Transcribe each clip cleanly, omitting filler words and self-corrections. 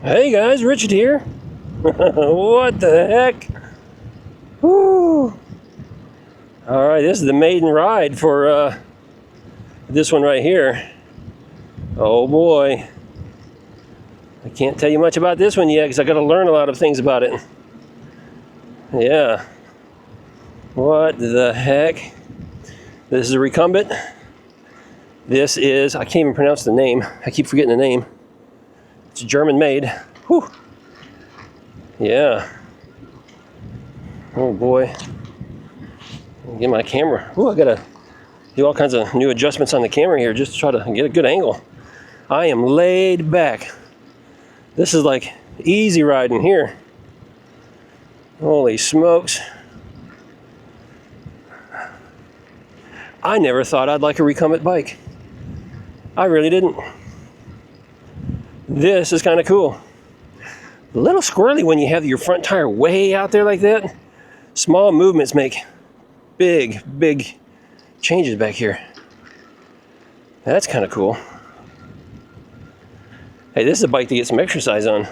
Hey guys, Richard here. What the heck? Woo! All right, this is the maiden ride for this one right here. Oh boy. I can't tell you much about this one yet because I got to learn a lot of things about it. Yeah. What the heck? This is a Recumbent. This is, I can't even pronounce the name. I keep forgetting the name. It's German made. Whew. Yeah. Oh boy. Get my camera. Oh, I gotta do all kinds of new adjustments on the camera here just to try to get a good angle. I am laid back. This is like easy riding here. Holy smokes. I never thought I'd like a recumbent bike. I really didn't. This is kind of cool. A little squirrely when you have your front tire way out there like that. Small movements make big changes back here. That's kind of cool. Hey, this is a bike to get some exercise on.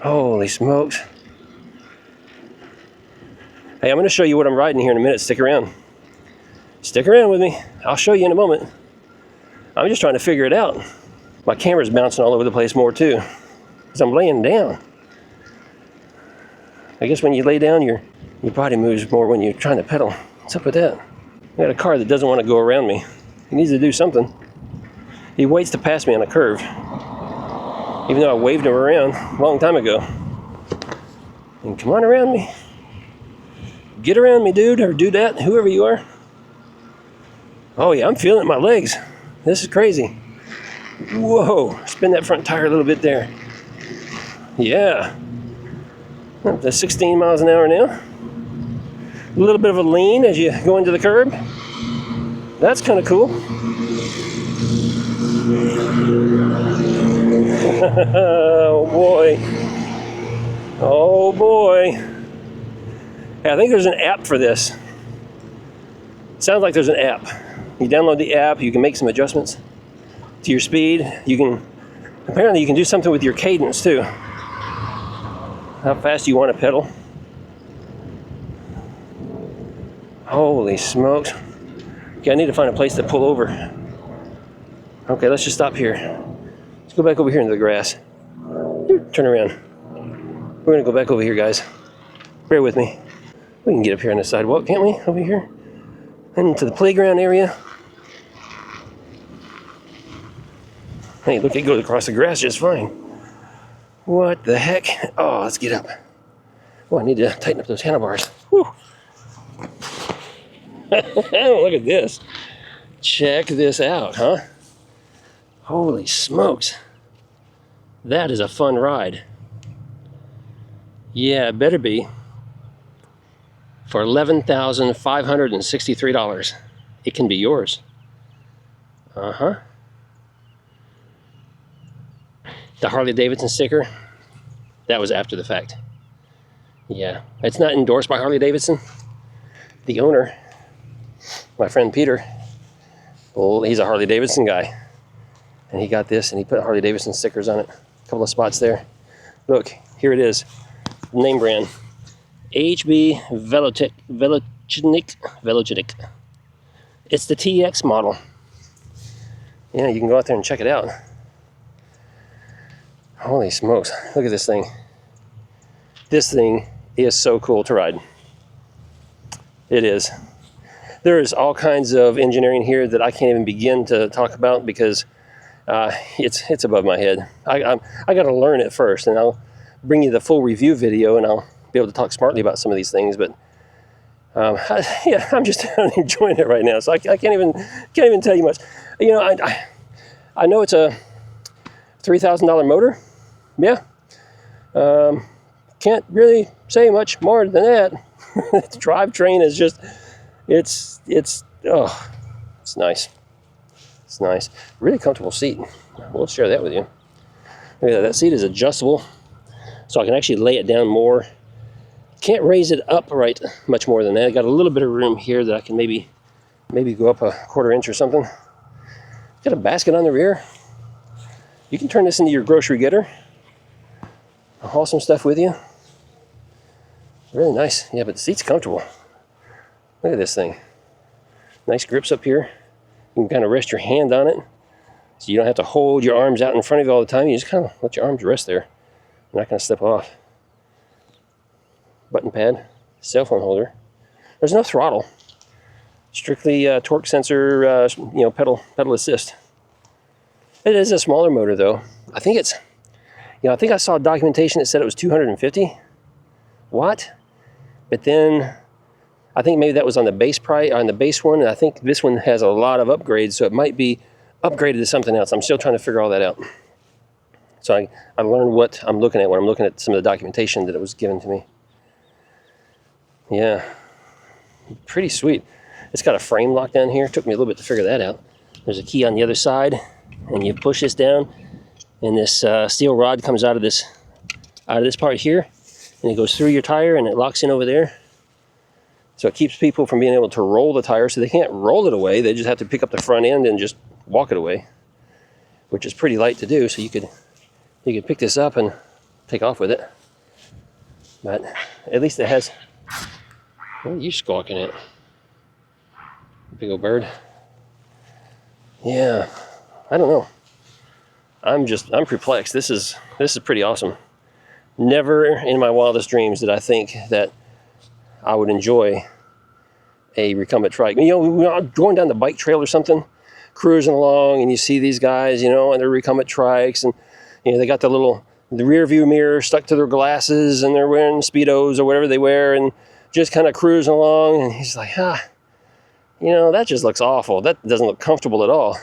Holy smokes. Hey, I'm going to show you what I'm riding here in a minute. Stick around. Stick around with me. I'll show you in a moment. I'm just trying to figure it out. My camera's bouncing all over the place more too, because I'm laying down. I guess when you lay down, your body moves more when you're trying to pedal. What's up with that? I got a car that doesn't want to go around me. He needs to do something. He waits to pass me on a curve, even though I waved him around a long time ago. And come on around me. Get around me, dude, or dudette, whoever you are. Oh yeah, I'm feeling it in my legs. This is crazy. Whoa, spin that front tire a little bit there. Yeah. Up to 16 miles an hour now. A little bit of a lean as you go into the curb. That's kind of cool. Oh boy. Oh boy. Hey, I think there's an app for this. Sounds like there's an app. You download the app, you can make some adjustments to your speed. Apparently you can do something with your cadence too. How fast you want to pedal. Holy smokes. Okay, I need to find a place to pull over. Okay, let's just stop here. Let's go back over here into the grass. Turn around. We're gonna go back over here, guys. Bear with me. We can get up here on the sidewalk, can't we? Over here. Into the playground area. Hey, look, it goes across the grass just fine. What the heck? Oh, let's get up. Oh, I need to tighten up those handlebars. Whew. Look at this. Check this out, huh? Holy smokes. That is a fun ride. Yeah, it better be. For $11,563. It can be yours. Uh-huh. The Harley Davidson sticker, that was after the fact. Yeah, it's not endorsed by Harley Davidson. The owner, my friend Peter, well, he's a Harley Davidson guy. And he got this and he put Harley Davidson stickers on it. A couple of spots there. Look, here it is. Name brand. HB Velocinik. It's the TX model. Yeah, you can go out there and check it out. Holy smokes, look at this thing. This thing is so cool to ride. It is. There is all kinds of engineering here that I can't even begin to talk about because it's above my head. I got to learn it first, and I'll bring you the full review video, and I'll be able to talk smartly about some of these things. But I'm just enjoying it right now, so I can't even tell you much. You know, I know it's a $3,000 motor. Yeah. Can't really say much more than that. The drivetrain is just, it's nice. It's nice. Really comfortable seat. We'll share that with you. Look at that. That seat is adjustable, so I can actually lay it down more. Can't raise it up right much more than that. I got a little bit of room here that I can maybe go up a 1/4 inch or something. Got a basket on the rear. You can turn this into your grocery getter. Haul some stuff with you. Really nice. Yeah, but the seat's comfortable. Look at this thing. Nice grips up here. You can kind of rest your hand on it, so you don't have to hold your arms out in front of you all the time. You just kind of let your arms rest there. They're not going to slip off. Button pad, cell phone holder. There's no throttle. Strictly torque sensor, pedal assist. It is a smaller motor though. I think it's, I think I saw documentation that said it was 250 watt, but then I think maybe that was on the base price, on the base one, and I think this one has a lot of upgrades, so it might be upgraded to something else. I'm still trying to figure all that out. So I learned what I'm looking at when I'm looking at some of the documentation that it was given to me. Yeah, pretty sweet. It's got a frame lock down here. It took me a little bit to figure that out. There's a key on the other side, and you push this down, and this steel rod comes out of this part here, and it goes through your tire, and it locks in over there. So it keeps people from being able to roll the tire, so they can't roll it away. They just have to pick up the front end and just walk it away, which is pretty light to do. So you could pick this up and take off with it. But at least it has. What are you squawking at? Big old bird. Yeah, I don't know. I'm perplexed. This is pretty awesome. Never in my wildest dreams did I think that I would enjoy a recumbent trike. We're going down the bike trail or something, cruising along, and you see these guys, and they're recumbent trikes, and they got the rear view mirror stuck to their glasses, and they're wearing Speedos or whatever they wear, and just kind of cruising along. And he's like, that just looks awful. That doesn't look comfortable at all.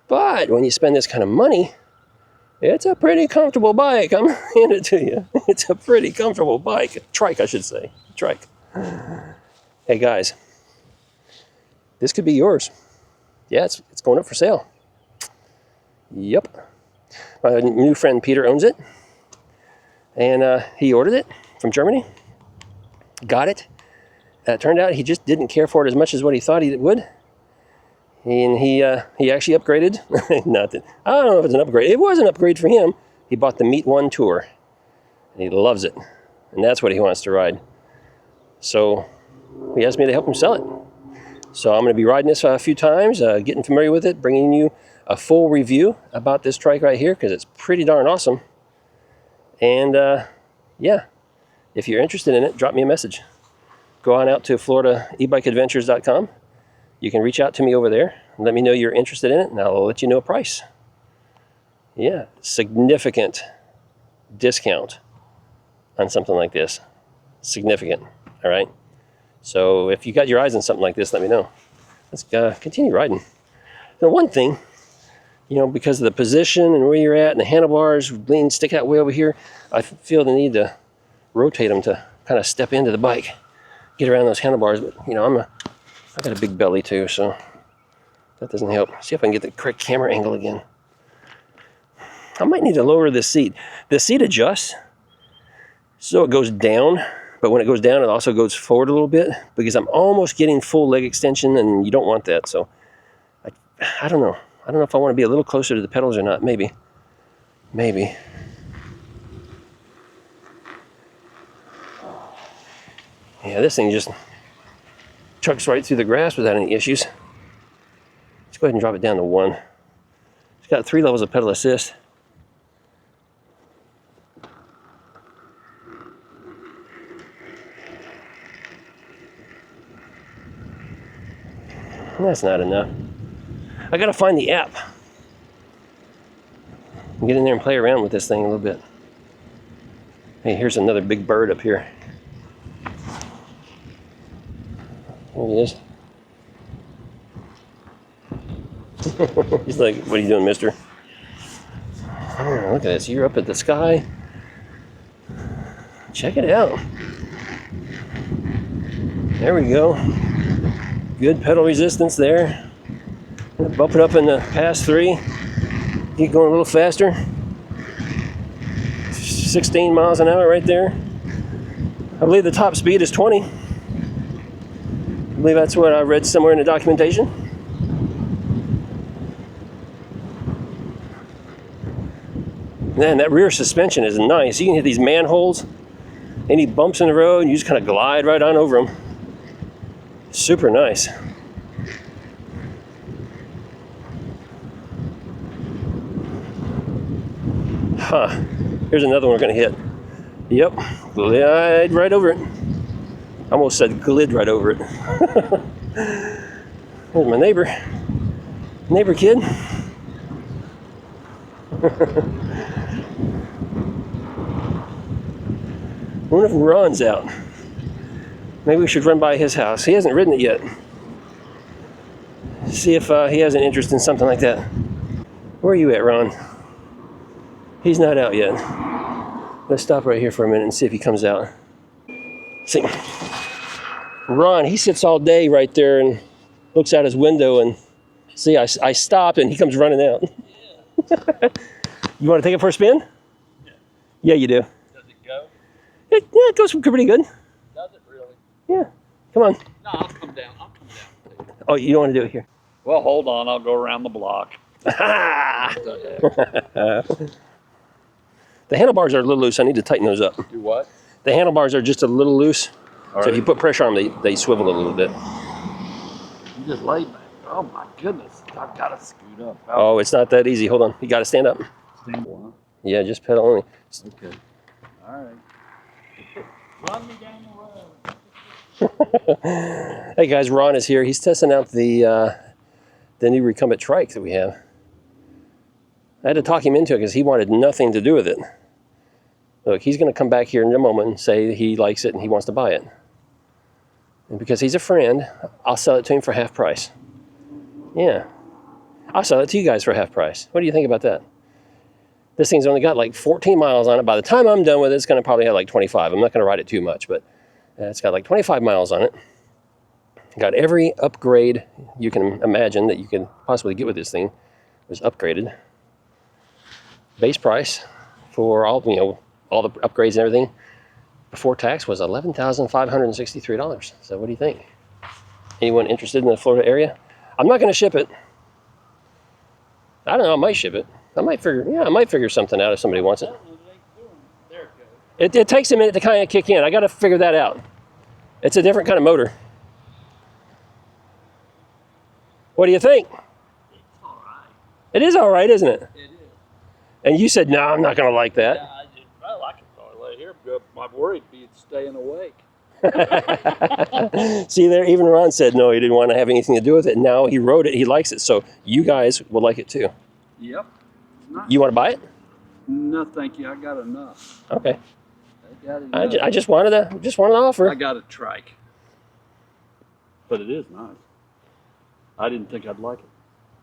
But when you spend this kind of money, it's a pretty comfortable bike. I'm handing it to you. It's a pretty comfortable bike. Trike, I should say. Trike. Hey guys, this could be yours. Yeah, it's going up for sale. Yep. My new friend Peter owns it. And he ordered it from Germany. Got it. It turned out he just didn't care for it as much as what he thought he would. And he actually upgraded. Nothing. I don't know if it's an upgrade. It was an upgrade for him. He bought the Meet One Tour. And he loves it. And that's what he wants to ride. So he asked me to help him sell it. So I'm going to be riding this a few times, getting familiar with it, bringing you a full review about this trike right here, because it's pretty darn awesome. And yeah, if you're interested in it, drop me a message. Go on out to FloridaEBikeAdventures.com. You can reach out to me over there and let me know you're interested in it, and I'll let you know a price. Yeah, significant discount on something like this. Significant, all right? So if you got your eyes on something like this, let me know. Let's continue riding. Now, one thing, because of the position and where you're at and the handlebars stick out way over here, I feel the need to rotate them to kind of step into the bike, get around those handlebars. But, I got a big belly too, so that doesn't help. See if I can get the correct camera angle again. I might need to lower this seat. The seat adjusts so it goes down, but when it goes down, it also goes forward a little bit, because I'm almost getting full leg extension, and you don't want that. So I don't know. I don't know if I want to be a little closer to the pedals or not. Maybe. Yeah, this thing just chucks right through the grass without any issues. Let's go ahead and drop it down to 1. It's got 3 levels of pedal assist. That's not enough. I gotta find the app. Get in there and play around with this thing a little bit. Hey, here's another big bird up here. There he is. He's like, what are you doing, mister? Oh, look at this. You're up at the sky. Check it out. There we go. Good pedal resistance there. Bump it up in the pass 3. Keep going a little faster. 16 miles an hour right there. I believe the top speed is 20. I believe that's what I read somewhere in the documentation. Man, that rear suspension is nice. You can hit these manholes, any bumps in the road, and you just kind of glide right on over them. Super nice. Huh. Here's another one we're going to hit. Yep. Glide right over it. I almost said glid right over it. There's my neighbor. Neighbor kid. Wonder if Ron's out. Maybe we should run by his house. He hasn't ridden it yet. See if he has an interest in something like that. Where are you at, Ron? He's not out yet. Let's stop right here for a minute and see if he comes out. See, Ron, he sits all day right there and looks out his window, and see, I stopped and he comes running out. Yeah. You want to take it for a spin? Yeah. Yeah, you do. Does it go? It goes pretty good. Does it really? Yeah. Come on. No, I'll come down. Oh, you don't want to do it here? Well, hold on. I'll go around the block. The handlebars are a little loose. I need to tighten those up. Do what? The handlebars are just a little loose. So if you put pressure on them, they swivel a little bit. You just lay back. Oh my goodness. I've got to scoot up. Oh, it's not that easy. Hold on. You got to stand up. Stand up. Yeah, just pedal only. Okay. All right. Run me down the road. Hey guys, Ron is here. He's testing out the new Recumbent trike that we have. I had to talk him into it because he wanted nothing to do with it. Look, he's going to come back here in a moment and say he likes it and he wants to buy it. And because he's a friend, I'll sell it to him for half price. Yeah. I'll sell it to you guys for half price. What do you think about that? This thing's only got like 14 miles on it. By the time I'm done with it, it's going to probably have like 25. I'm not going to ride it too much, but it's got like 25 miles on it. Got every upgrade you can imagine that you can possibly get with this thing was upgraded. Base price for all, all the upgrades and everything before tax was $11,563. So what do you think? Anyone interested in the Florida area? I'm not going to ship it. I don't know. I might ship it. I might figure something out if somebody wants it. It takes a minute to kind of kick in. I got to figure that out. It's a different kind of motor. What do you think? It's all right. It is all right, isn't it? It is. And you said, no, I'm not going to like that. Yeah, I can probably lay here, but my worried be staying awake. See there, even Ron said no, he didn't want to have anything to do with it. Now he rode it, he likes it, so you guys will like it too. Yep. Nice. You want to buy it? No, thank you. I got enough. Okay. I got enough. I just wanted to offer. I got a trike, but it is nice. I didn't think I'd like it.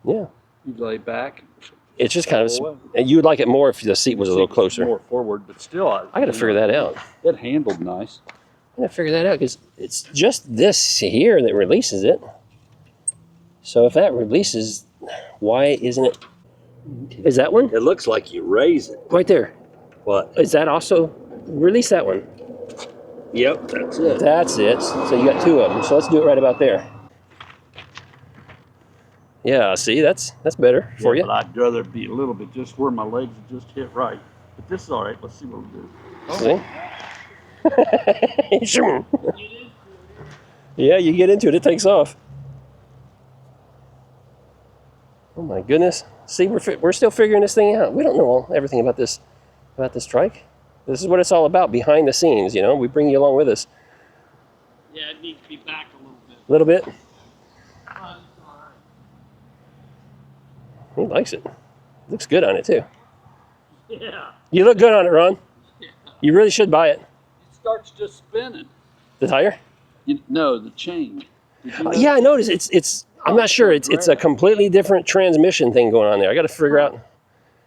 Yeah. You lay back. It's just kind of, you would like it more if the seat was a little closer. More forward, but still. I got to figure that out. It handled nice. I got to figure that out because it's just this here that releases it. So if that releases, why isn't it? Is that one? It looks like you raise it. Right there. What? Is that also, release that one. Yep, that's it. That's it. So you got two of them. So let's do it right about there. Yeah, see, that's better for you. But I'd rather be a little bit just where my legs just hit right. But this is all right. Let's see what we do. See? Yeah, you get into it, it takes off. Oh my goodness. See, we're still figuring this thing out. We don't know everything about this trike. This is what it's all about behind the scenes, We bring you along with us. Yeah, it needs to be back a little bit. A little bit? He likes it. Looks good on it too. Yeah. You look good on it, Ron. Yeah. You really should buy it. It starts just spinning. The tire? No, the chain. Yeah, I noticed. It's. I'm not sure. It's a completely different transmission thing going on there. I got to figure out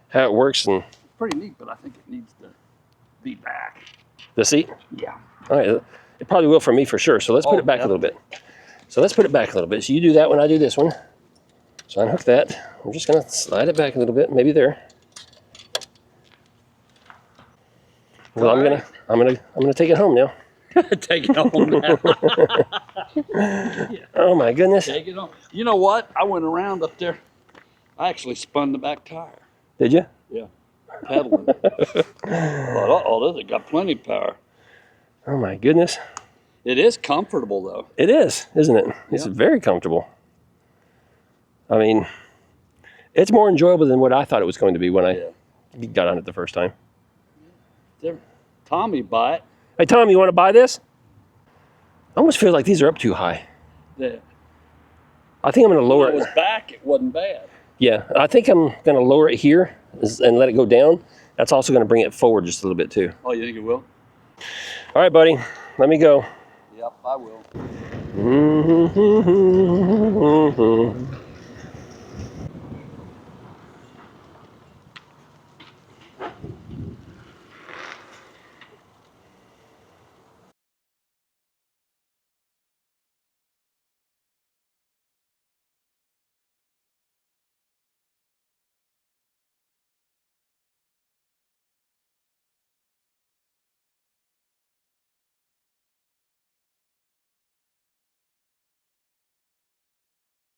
how it works and. It's pretty neat, but I think it needs to be back. The seat? Yeah. All right. It probably will for me for sure. So let's put it back a little bit. So let's put it back a little bit. So you do that one, I do this one. So unhook that. I'm just gonna slide it back a little bit, maybe there. Well, I'm gonna take it home now. Take it home now. Yeah. Oh my goodness. Take it home. You know what? I went around up there. I actually spun the back tire. Did you? Yeah. pedaling. Oh, this has got plenty of power. Oh my goodness. It is comfortable though. It is, isn't it? It's Yeah. very comfortable. I mean, it's more enjoyable than what I thought it was going to be when I got on it the first time. Tommy buy it. Hey, Tom, you want to buy this? I almost feel like these are up too high. Yeah. I think I'm going to lower When it it. was back, it wasn't bad. Yeah, I think I'm going to lower it here and let it go down. That's also going to bring it forward just a little bit too. Oh, you think it will? All right, buddy, let me go. Yep, I will.